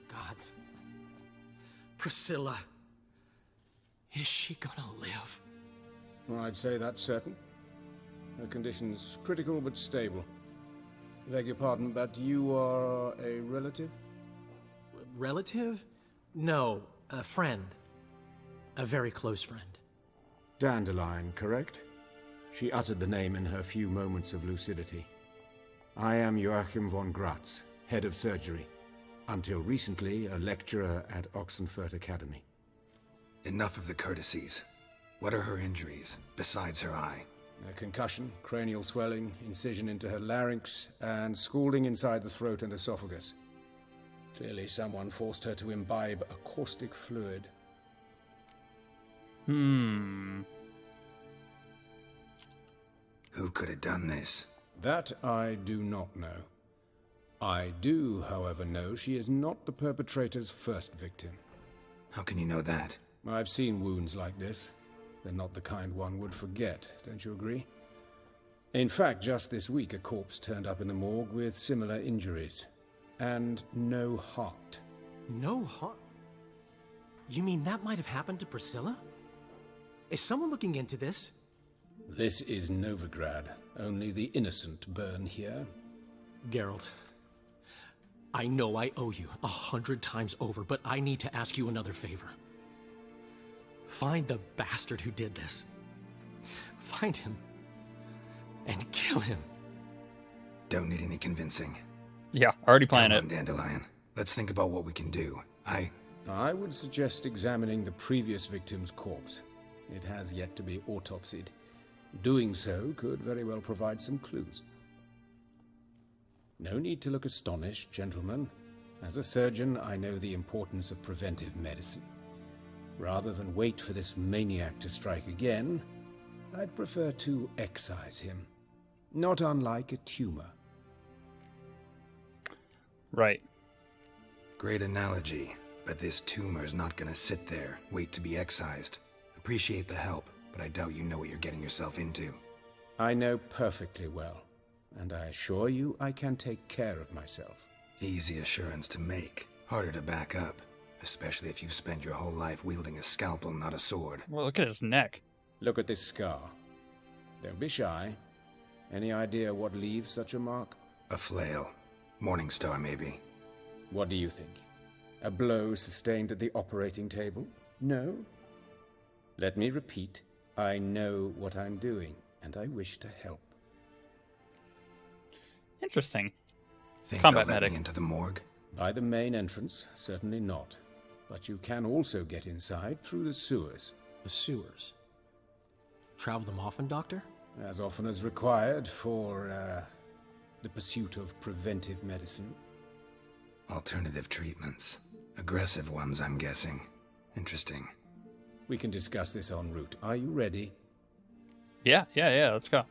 Gods. Priscilla. Is she gonna live? Well, I'd say that's certain. Her condition's critical but stable. Beg your pardon, but you are a relative? Relative? No, a friend. A very close friend. Dandelion, correct? She uttered the name in her few moments of lucidity. I am Joachim von Gratz, head of surgery. Until recently, a lecturer at Oxenfurt Academy. Enough of the courtesies. What are her injuries, besides her eye? A concussion, cranial swelling, incision into her larynx, and scalding inside the throat and esophagus. Clearly someone forced her to imbibe a caustic fluid. Who could have done this? That I do not know. I do, however, know she is not the perpetrator's first victim. How can you know that? I've seen wounds like this. They're not the kind one would forget, don't you agree? In fact, just this week a corpse turned up in the morgue with similar injuries. And no heart. No heart? You mean that might have happened to Priscilla? Is someone looking into this? This is Novigrad. Only the innocent burn here. Geralt, I know I owe you 100 times over, but I need to ask you another favor. Find the bastard who did this. Find him. And kill him. Don't need any convincing. Yeah, already planning Come on, it. Dandelion. Let's think about what we can do. I would suggest examining the previous victim's corpse. It has yet to be autopsied. Doing so could very well provide some clues. No need to look astonished, gentlemen. As a surgeon, I know the importance of preventive medicine. Rather than wait for this maniac to strike again, I'd prefer to excise him. Not unlike a tumor. Right. Great analogy, but this tumor's not gonna sit there, wait to be excised. Appreciate the help, but I doubt you know what you're getting yourself into. I know perfectly well, and I assure you I can take care of myself. Easy assurance to make, harder to back up, especially if you've spent your whole life wielding a scalpel, not a sword. Well, look at his neck. Look at this scar. Don't be shy. Any idea what leaves such a mark? A flail. Morningstar, maybe. What do you think? A blow sustained at the operating table? No? Let me repeat. I know what I'm doing, and I wish to help. Interesting. Think Combat they'll let medic. me into the morgue? By the main entrance, certainly not. But you can also get inside through the sewers. The sewers. Travel them often, Doctor? As often as required for, the pursuit of preventive medicine. Alternative treatments. Aggressive ones, I'm guessing. Interesting. We can discuss this en route. Are you ready? Yeah, let's go.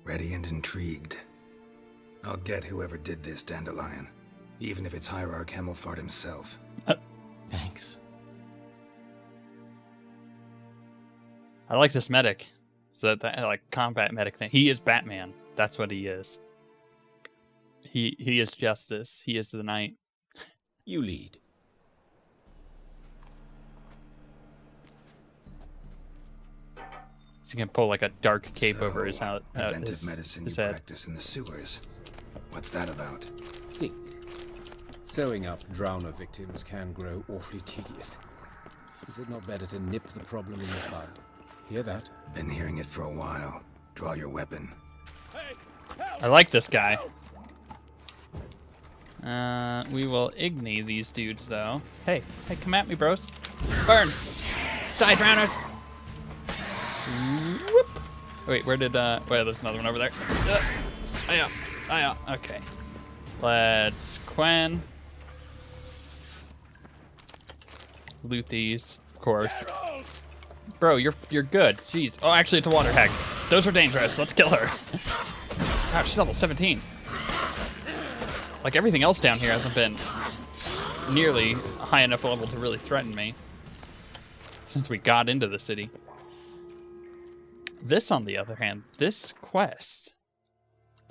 Ready and intrigued. I'll get whoever did this, Dandelion. Even if it's Hierarch Hemmelfart himself. Thanks. I like this medic. So that like combat medic thing. He is Batman. That's what he is. He is justice. He is the knight. You lead. So he can pull like a dark cape over his head. Preventive medicine his you head. practice in the sewers. What's that about? Think. Sewing up drowner victims can grow awfully tedious. Is it not better to nip the problem in the bud? Hear that? Been hearing it for a while. Draw your weapon. I like this guy. We will igni these dudes though. Hey, come at me, bros. Burn! Die, drowners! Whoop! Wait, where did, wait, there's another one over there. Okay. Let's Quen. Loot these, of course. Bro, you're good. Jeez. Oh, actually, it's a water hag. Those are dangerous. Let's kill her. Wow, she's level 17. Like, everything else down here hasn't been nearly high enough level to really threaten me since we got into the city. This, on the other hand, this quest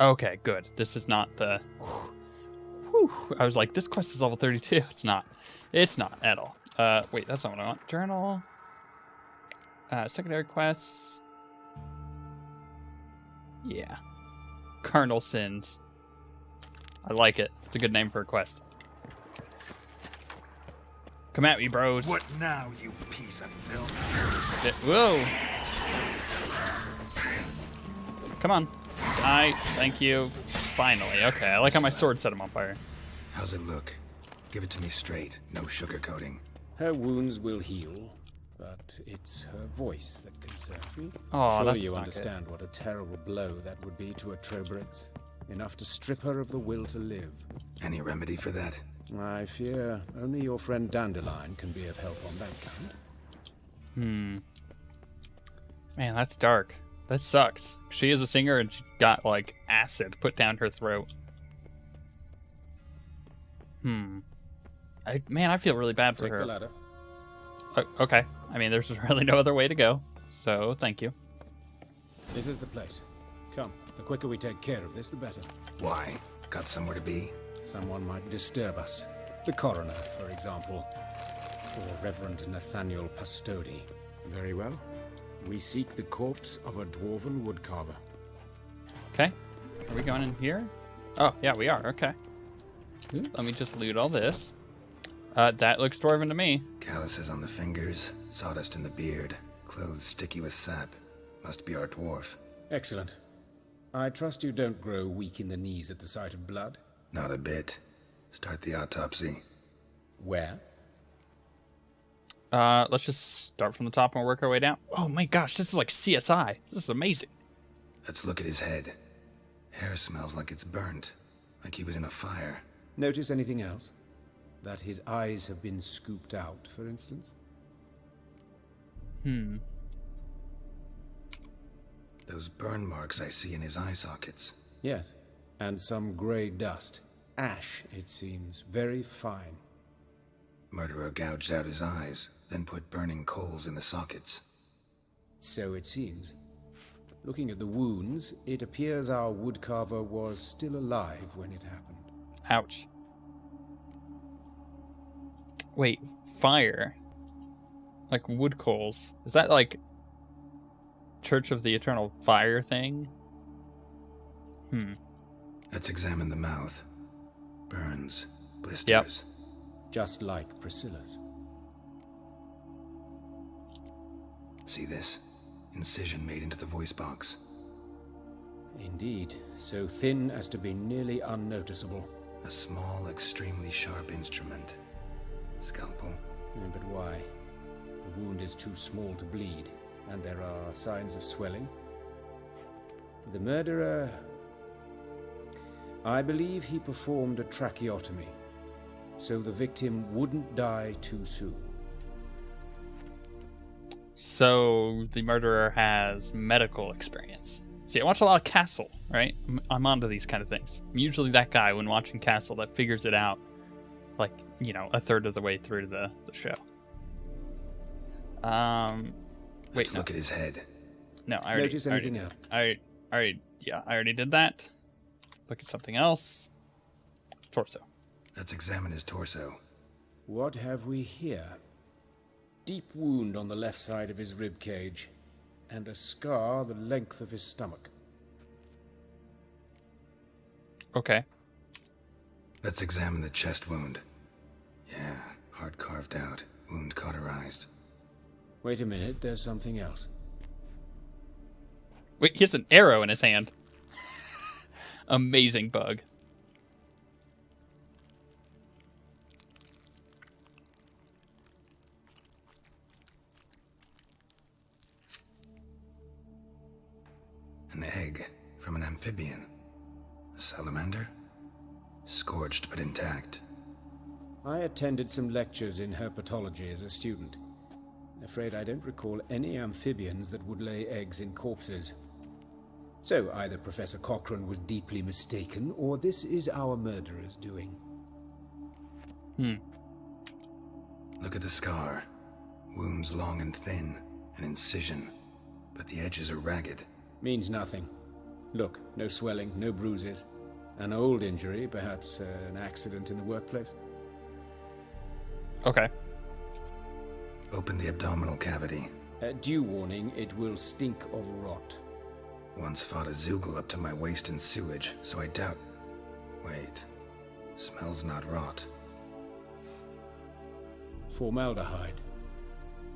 Okay, good. This is not the... Whew. I was like, this quest is level 32. It's not. It's not at all. Wait, that's not what I want. Journal. Secondary quests. Yeah. Carnal Sins. I like it. It's a good name for a quest. Come at me, bros. What now, you piece of filth? Whoa. Come on. Die. Thank you. Finally. Okay, I like how my sword set him on fire. How's it look? Give it to me straight. No sugarcoating. Her wounds will heal, but it's her voice that concerns me. Oh, Surely that's you not understand what a terrible blow that would be to a Troberet. Enough to strip her of the will to live. Any remedy for that? I fear only your friend Dandelion can be of help on that count. Man, that's dark. That sucks. She is a singer and she got, like, acid put down her throat. I feel really bad for Take her. the ladder. Okay. I mean, there's really no other way to go. So, thank you. This is the place. Come, the quicker we take care of this, the better. Why? Got somewhere to be? Someone might disturb us. The coroner, for example. Or Reverend Nathaniel Pastodi. Very well. We seek the corpse of a dwarven woodcarver. Okay. Are we going in here? Oh, yeah, we are. Okay. Ooh, let me just loot all this. That looks dwarven to me. Calluses on the fingers, sawdust in the beard, clothes sticky with sap. Must be our dwarf. Excellent. I trust you don't grow weak in the knees at the sight of blood. Not a bit. Start the autopsy. Where? Let's just start from the top and work our way down. Oh my gosh, this is like CSI. This is amazing. Let's look at his head. Hair smells like it's burnt. Like he was in a fire. Notice anything else? That his eyes have been scooped out, for instance? Those burn marks I see in his eye sockets. Yes. And some grey dust. Ash, it seems. Very fine. Murderer gouged out his eyes, then put burning coals in the sockets. So it seems. Looking at the wounds, it appears our woodcarver was still alive when it happened. Ouch. Wait, fire? Like wood coals? Is that like Church of the Eternal Fire thing? Let's examine the mouth. Burns, blisters. Yep. Just like Priscilla's. See this? Incision made into the voice box. Indeed, so thin as to be nearly unnoticeable. A small, extremely sharp instrument. Scalpel. But why? The wound is too small to bleed, and there are signs of swelling. The murderer... I believe he performed a tracheotomy, so the victim wouldn't die too soon. So the murderer has medical experience. See, I watch a lot of Castle, right? I'm onto these kind of things. I'm usually that guy when watching Castle that figures it out, like, you know, a third of the way through the show. Let's look at his head. No, I already. Notice anything else? I already did that. Look at something else. Torso. Let's examine his torso. What have we here? Deep wound on the left side of his rib cage, and a scar the length of his stomach. Okay. Let's examine the chest wound. Yeah, heart carved out, wound cauterized. Wait a minute, there's something else. Wait, he has an arrow in his hand. Amazing bug. An egg from an amphibian. A salamander? Scorched but intact. I attended some lectures in herpetology as a student. Afraid I don't recall any amphibians that would lay eggs in corpses. So either Professor Cochrane was deeply mistaken, or this is our murderer's doing. Look at the scar. Wounds long and thin, an incision, but the edges are ragged. Means nothing. Look, no swelling, no bruises. An old injury, perhaps an accident in the workplace. Okay. Open the abdominal cavity. Due warning, it will stink of rot. Once fought a Zoogle up to my waist in sewage, so I doubt... Wait. Smells not rot. Formaldehyde.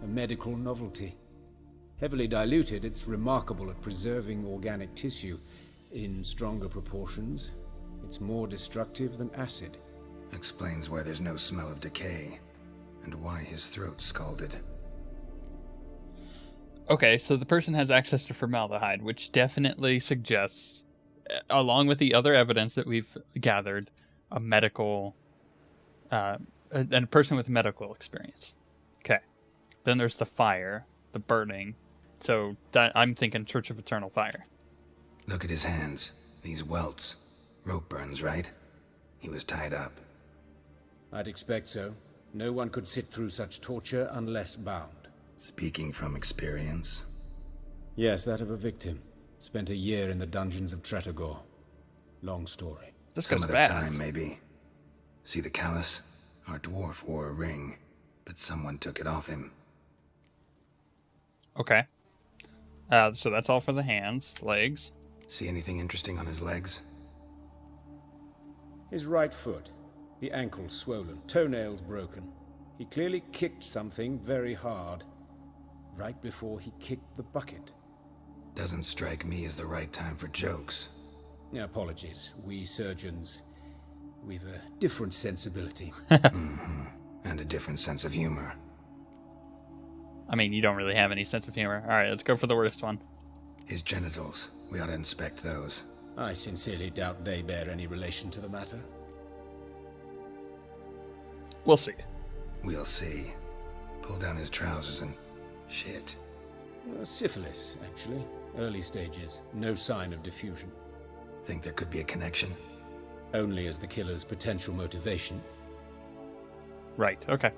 A medical novelty. Heavily diluted, it's remarkable at preserving organic tissue. In stronger proportions, it's more destructive than acid. Explains why there's no smell of decay, and why his throat's scalded. Okay, so the person has access to formaldehyde, which definitely suggests, along with the other evidence that we've gathered, a medical, a person with medical experience. Okay. Then there's the fire, the burning. So I'm thinking Church of Eternal Fire. Look at his hands. These welts. Rope burns, right? He was tied up. I'd expect so. No one could sit through such torture unless bound. Speaking from experience? Yes, that of a victim. Spent a year in the dungeons of Tretogor. Long story. This Some goes other bad. time, maybe. See the callus? Our dwarf wore a ring, but someone took it off him. Okay. So that's all for the hands, legs. See anything interesting on his legs? His right foot. The ankle swollen, toenails broken. He clearly kicked something very hard. Right before he kicked the bucket. Doesn't strike me as the right time for jokes. Apologies. We surgeons, we've a different sensibility. And a different sense of humor. I mean, you don't really have any sense of humor. All right, let's go for the worst one. His genitals. We ought to inspect those. I sincerely doubt they bear any relation to the matter. We'll see. We'll see. Pull down his trousers and... shit. Syphilis, actually. Early stages. No sign of diffusion. Think there could be a connection? Only as the killer's potential motivation. Right, okay.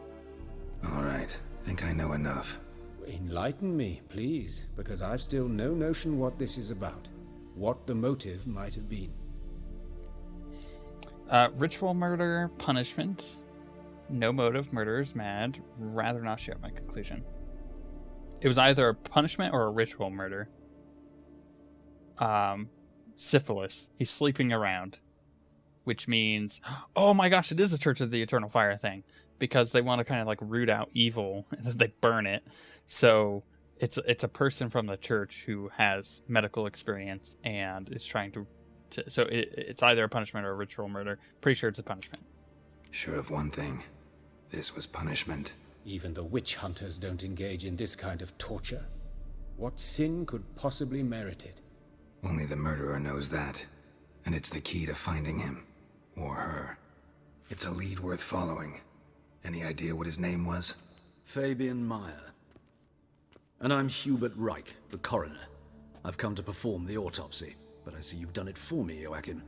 All right. Think I know enough. Enlighten me, please, because I've still no notion what this is about. What the motive might have been. Ritual murder, punishment. No motive, murderer's mad. Rather not share my conclusion. It was either a punishment or a ritual murder. Syphilis. He's sleeping around. Which means, oh my gosh, it is the Church of the Eternal Fire thing. Because they want to kind of like root out evil, and then they burn it. So it's a person from the church who has medical experience and is trying to so it's either a punishment or a ritual murder. Pretty sure it's a punishment. Sure of one thing. This was punishment. Even the witch hunters don't engage in this kind of torture. What sin could possibly merit it? Only the murderer knows that. And it's the key to finding him. Or her. It's a lead worth following. Any idea what his name was? Fabian Meyer. And I'm Hubert Reich, the coroner. I've come to perform the autopsy, but I see you've done it for me, Joachim.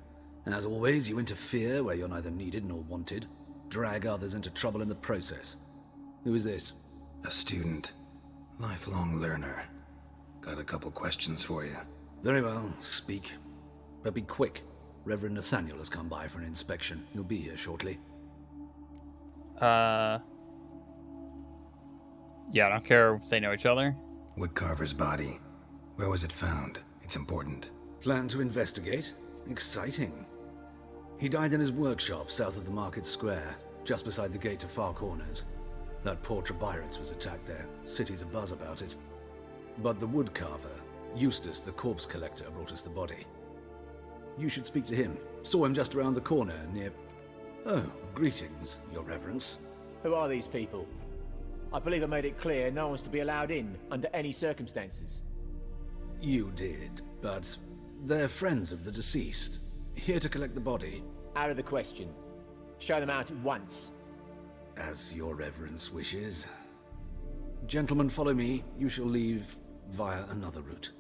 And as always, you interfere where you're neither needed nor wanted. Drag others into trouble in the process. Who is this? A student. Lifelong learner. Got a couple questions for you. Very well, speak. But be quick. Reverend Nathaniel has come by for an inspection. He'll be here shortly. Yeah, I don't care if they know each other. Woodcarver's body. Where was it found? It's important. Plan to investigate? Exciting. He died in his workshop south of the market square, just beside the gate to Far Corners. That poor Trebirates was attacked there. City's abuzz about it. But the woodcarver, Eustace the corpse collector, brought us the body. You should speak to him. Saw him just around the corner near... Oh, greetings, your reverence. Who are these people? I believe I made it clear no one's to be allowed in under any circumstances. You did, but they're friends of the deceased. Here to collect the body. Out of the question. Show them out at once. As your reverence wishes. Gentlemen, follow me. You shall leave via another route.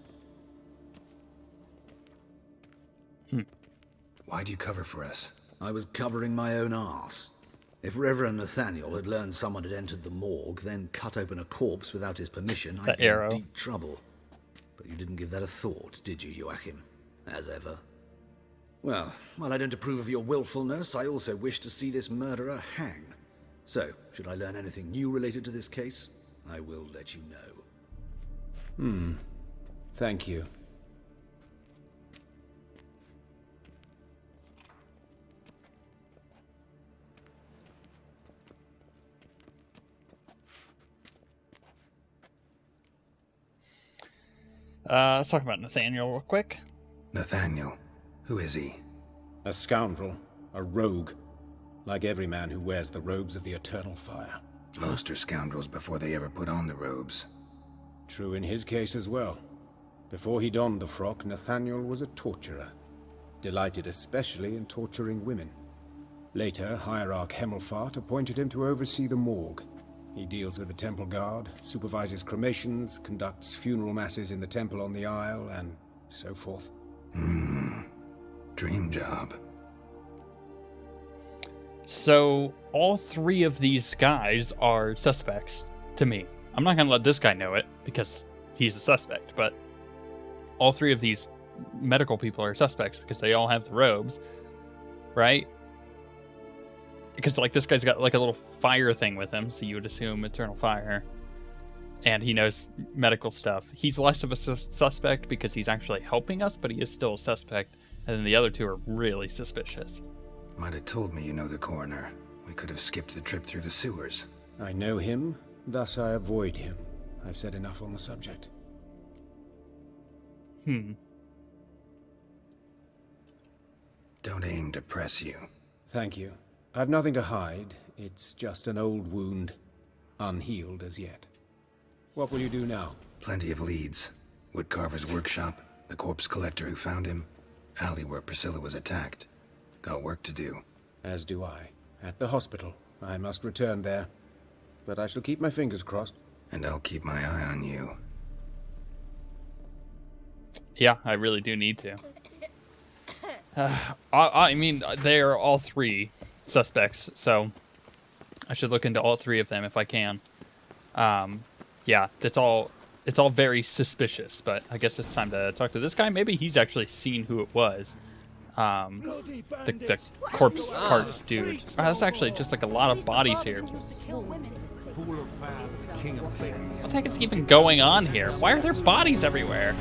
Why'd you cover for us? I was covering my own arse. If Reverend Nathaniel had learned someone had entered the morgue, then cut open a corpse without his permission, I'd be in deep trouble. But you didn't give that a thought, did you, Joachim? As ever. Well, while I don't approve of your willfulness, I also wish to see this murderer hang. So, should I learn anything new related to this case, I will let you know. Thank you. Let's talk about Nathaniel real quick. Nathaniel. Who is he? A scoundrel. A rogue. Like every man who wears the robes of the eternal fire. Most are scoundrels before they ever put on the robes. True in his case as well. Before he donned the frock, Nathaniel was a torturer. Delighted especially in torturing women. Later, Hierarch Hemmelfart appointed him to oversee the morgue. He deals with the temple guard, supervises cremations, conducts funeral masses in the temple on the Isle, and so forth. Dream job. So, all three of these guys are suspects to me. I'm not going to let this guy know it, because he's a suspect, but all three of these medical people are suspects because they all have the robes, right? Because, like, this guy's got, like, a little fire thing with him, so you would assume eternal fire. And he knows medical stuff. He's less of a suspect because he's actually helping us, but he is still a suspect. And then the other two are really suspicious. Might have told me you know the coroner. We could have skipped the trip through the sewers. I know him, thus I avoid him. I've said enough on the subject. Don't aim to press you. Thank you. I've nothing to hide. It's just an old wound, unhealed as yet. What will you do now? Plenty of leads. Woodcarver's workshop, the corpse collector who found him, alley where Priscilla was attacked. Got work to do. As do I. At the hospital. I must return there. But I shall keep my fingers crossed. And I'll keep my eye on you. Yeah, I really do need to. I mean, they are all three suspects, so I should look into all three of them if I can. Yeah, it's all very suspicious, but I guess it's time to talk to this guy. Maybe he's actually seen who it was. The corpse cart dude. Oh, that's actually just like a lot of bodies here. What the heck is even going on here? Why are there bodies everywhere?